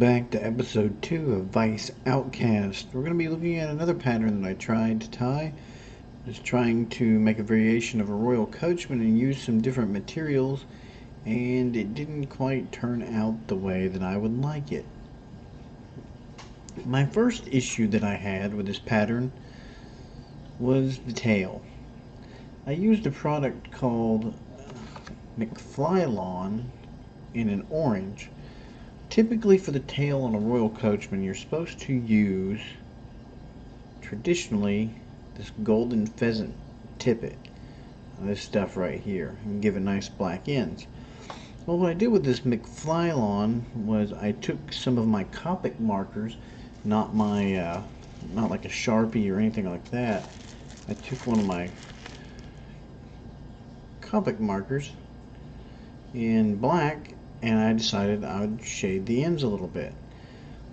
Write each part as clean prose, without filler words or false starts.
back to episode 2 of Vise Outcast. We're going to be looking at another pattern that I tried to tie. I was trying to make a variation of a royal coachman and use some different materials, and it didn't quite turn out the way that I would like it. My first issue that I had with this pattern was the tail. I used a product called McFly in an orange. Typically for the tail on a royal coachman, you're supposed to use, traditionally, this golden pheasant tippet. This stuff right here, and give it nice black ends. Well, what I did with this McFly was I took some of my Copic markers, not like a Sharpie or anything like that. I took one of my Copic markers in black, and I decided I would shade the ends a little bit.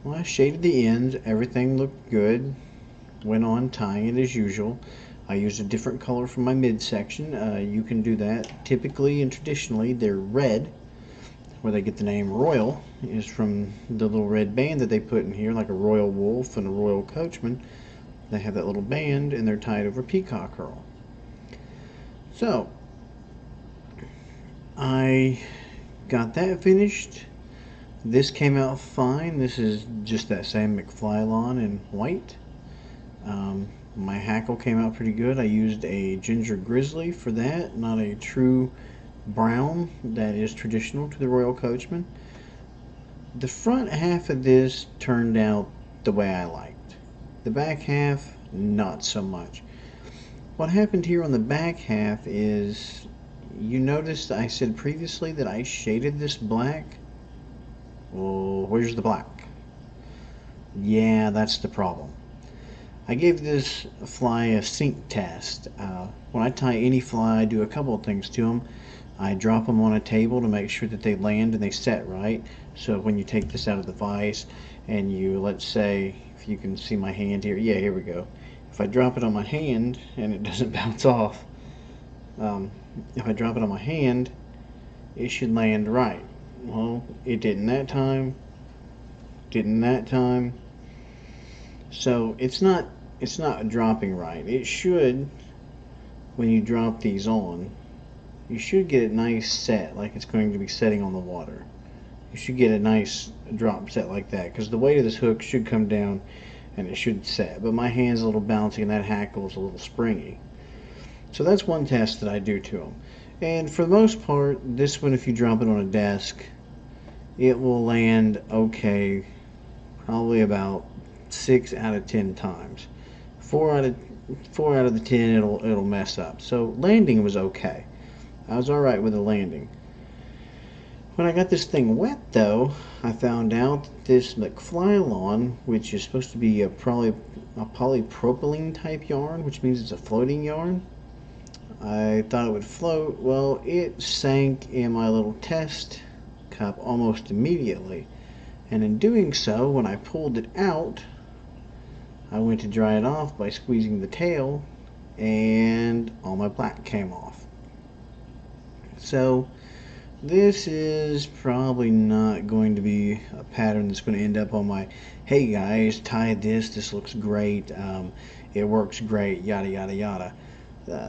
Well, I shaded the ends, everything looked good, went on tying it as usual. I used a different color for my midsection. You can do that. Typically and traditionally they're red, where they get the name royal is from the little red band that they put in here, like a royal wolf and a royal coachman. They have that little band and they're tied over peacock herl. So I got that finished. This came out fine. This is just that same McFly in white. My hackle came out pretty good. I used a ginger grizzly for that, not a true brown that is traditional to the royal coachman. The front half of this turned out the way I liked. The back half, not so much. What happened here on the back half is, you noticed I said previously that I shaded this black. Well, where's the black? Yeah, that's the problem. I gave this fly a sink test. When I tie any fly, I do a couple of things to them. I drop them on a table to make sure that they land and they set right. So when you take this out of the vise and you, let's say, if you can see my hand here, yeah, here we go. If I drop it on my hand and it doesn't bounce off, if I drop it on my hand, it should land right. Well, it didn't that time. So it's not dropping right. It should, when you drop these on, you should get it nice set, like it's going to be setting on the water. You should get a nice drop set like that, because the weight of this hook should come down and it should set. But my hand's a little bouncy and that hackle is a little springy. So that's one test that I do to them. And for the most part, this one, if you drop it on a desk, it will land okay, probably about 6 out of 10 times. 4 out of the 10 it'll mess up. So landing was okay. I was alright with the landing. When I got this thing wet though, I found out that this McFly, which is supposed to be probably a polypropylene type yarn, which means it's a floating yarn. I thought it would float. Well, it sank in my little test cup almost immediately. And in doing so, when I pulled it out, I went to dry it off by squeezing the tail, and all my black came off. So this is probably not going to be a pattern that's going to end up on my, hey guys, tie this looks great, it works great, yada yada yada.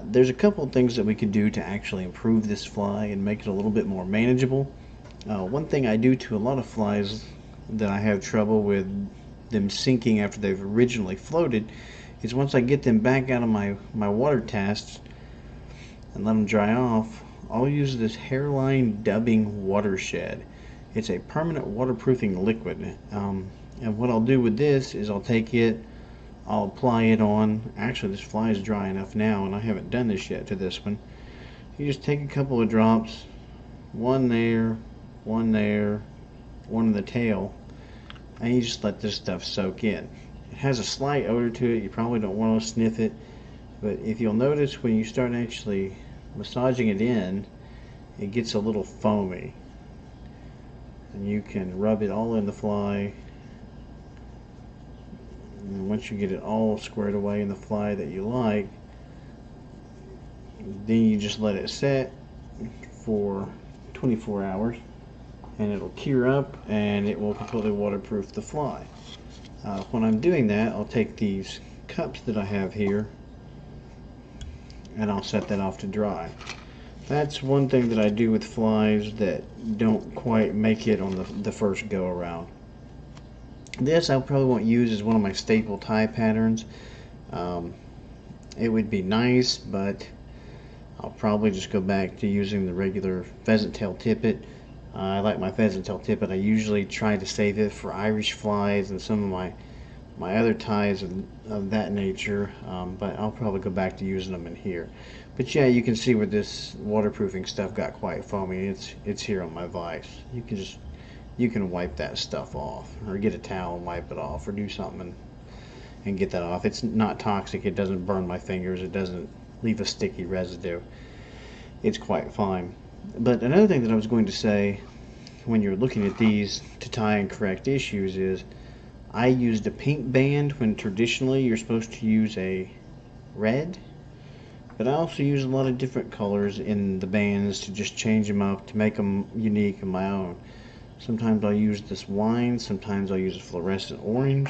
There's a couple of things that we could do to actually improve this fly and make it a little bit more manageable. One thing I do to a lot of flies that I have trouble with them sinking after they've originally floated is, once I get them back out of my water test and let them dry off, I'll use this Hairline Dubbing Watershed. It's a permanent waterproofing liquid, and what I'll do with this is I'll take it, I'll apply it on, actually this fly is dry enough now and I haven't done this yet to this one. You just take a couple of drops, one there, one in the tail, and you just let this stuff soak in. It has a slight odor to it. You probably don't want to sniff it, but if you'll notice, when you start actually massaging it in, it gets a little foamy, and you can rub it all in the fly. And once you get it all squared away in the fly that you like, then you just let it set for 24 hours, and it'll cure up and it will completely waterproof the fly. When I'm doing that, I'll take these cups that I have here and I'll set that off to dry. That's one thing that I do with flies that don't quite make it on the first go around. This I probably won't use as one of my staple tie patterns. It would be nice, but I'll probably just go back to using the regular pheasant tail tippet. I like my pheasant tail tippet. I usually try to save it for Irish flies and some of my other ties of that nature, but I'll probably go back to using them in here. But yeah, you can see where this waterproofing stuff got quite foamy. It's here on my vise. You can wipe that stuff off, or get a towel and wipe it off, or do something and get that off. It's not toxic. It doesn't burn my fingers. It doesn't leave a sticky residue. It's quite fine. But another thing that I was going to say when you're looking at these to tie and correct issues is I used a pink band when traditionally you're supposed to use a red, but I also use a lot of different colors in the bands to just change them up to make them unique and my own. Sometimes I'll use this wine, sometimes I'll use a fluorescent orange.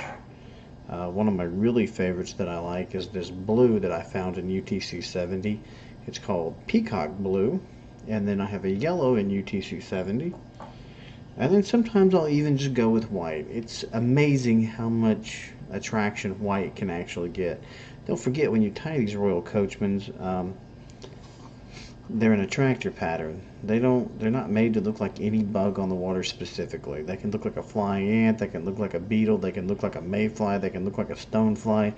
One of my really favorites that I like is this blue that I found in UTC 70. It's called Peacock Blue. And then I have a yellow in UTC 70. And then sometimes I'll even just go with white. It's amazing how much attraction white can actually get. Don't forget, when you tie these Royal Coachmans, they're an attractor pattern. They're not made to look like any bug on the water specifically. They can look like a flying ant, they can look like a beetle, they can look like a mayfly, they can look like a stonefly.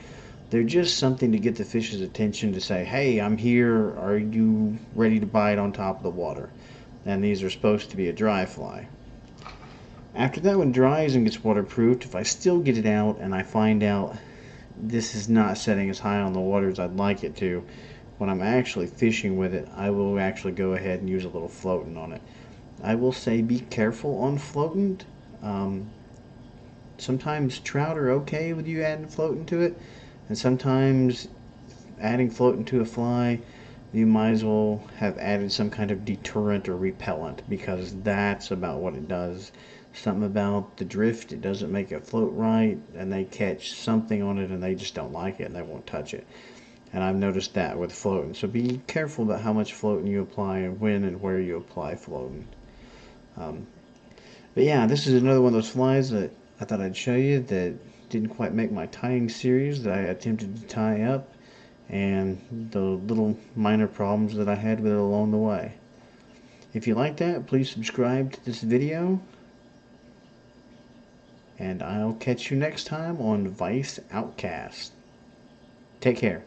They're just something to get the fish's attention to say, hey, I'm here, are you ready to bite on top of the water? And these are supposed to be a dry fly. After that one dries and gets waterproofed, if I still get it out and I find out this is not setting as high on the water as I'd like it to, when I'm actually fishing with it, I will actually go ahead and use a little floating on it. I will say be careful on floating. Sometimes trout are okay with you adding floating to it, and sometimes adding floating to a fly, you might as well have added some kind of deterrent or repellent, because that's about what it does. Something about the drift, it doesn't make it float right, and they catch something on it and they just don't like it and they won't touch it. And I've noticed that with floating. So be careful about how much floating you apply and when and where you apply floating. But yeah, this is another one of those flies that I thought I'd show you that didn't quite make my tying series that I attempted to tie up, and the little minor problems that I had with it along the way. If you like that, please subscribe to this video, and I'll catch you next time on Vise Outcasts. Take care.